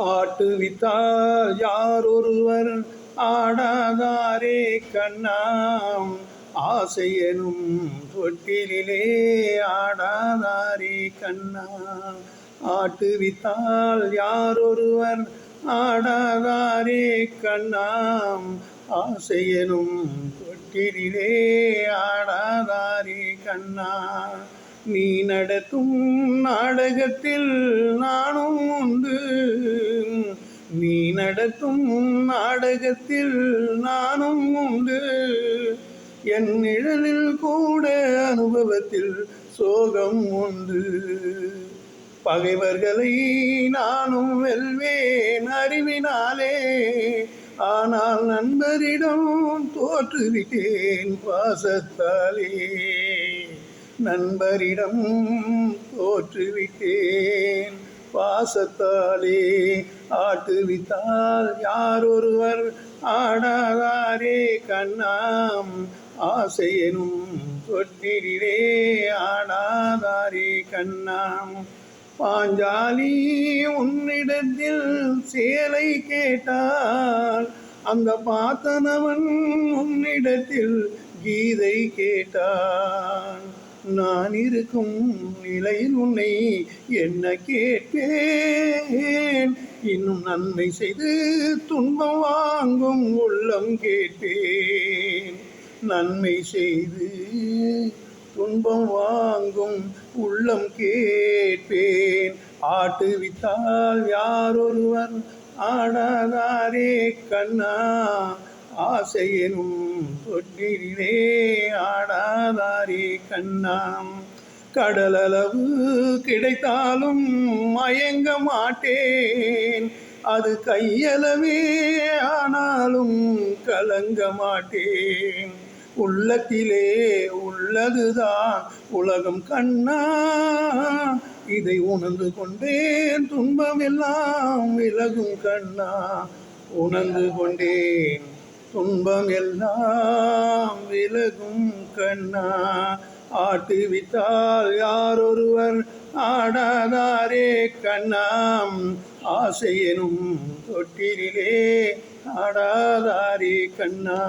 ஆட்டுவித்தால் யாரொருவர் ஆடாதாரே கண்ணாம் ஆசையனும் தொட்டிலே ஆடாதாரே கண்ணா. ஆட்டுவித்தால் யாரொருவர் ஆடாதாரே கண்ணாம் ஆசையனும் தொட்டிலே ஆடாதாரே கண்ணா. நீ நடத்தும் நாடகத்தில் நானும் உண்டு, நீ நடத்தும் நாடகத்தில் நானும் உண்டு. என் நிழலில் கூட அனுபவத்தில் சோகம் உண்டு. பகைவர்களை நானும் வெல்வேன் அறிவினாலே, ஆனால் நண்பரிடம் தோற்றுவிட்டேன் பாசத்தாலே. நண்பரிடம் தோற்றுவிட்டேன் பாசத்தாலே. ஆட்டுவித்தால் யாரொருவர் ஆடாதாரே கண்ணாம் ஆசையனும் தொட்டிலே ஆடாதாரே கண்ணாம். பாஞ்சாலி உன்னிடத்தில் சேலை கேட்டால், அந்த பார்த்தனவன் உன்னிடத்தில் கீதை கேட்டான். நான் இருக்கும் நிலையில் உன்னை என்ன கேட்பேன், இன்னும் நன்மை செய்து துன்பம் வாங்கும் உள்ளம் கேட்பேன். நன்மை செய்து துன்பம் வாங்கும் உள்ளம் கேட்பேன். ஆட்டுவித்தால் யாரொருவர் ஆடாதாரே கண்ணா ஆசையனும் தொட்டிலே ஆடாதாரே கண்ணாம். கடலளவு கிடைத்தாலும் மயங்க மாட்டேன், அது கையளவே ஆனாலும் கலங்க மாட்டேன். உள்ளத்திலே உள்ளதுதான் உலகம் கண்ணா, இதை உணர்ந்து கொண்டேன் துன்பம் எல்லாம் விலகும் கண்ணா. உணர்ந்து கொண்டேன் துன்பம் எல்லாம் விலகும் கண்ணா. ஆட்டுவித்தால் யாரொருவர் ஆடாதாரே கண்ணாம் ஆசையனும் தொட்டிலே ஆடாதாரே கண்ணா.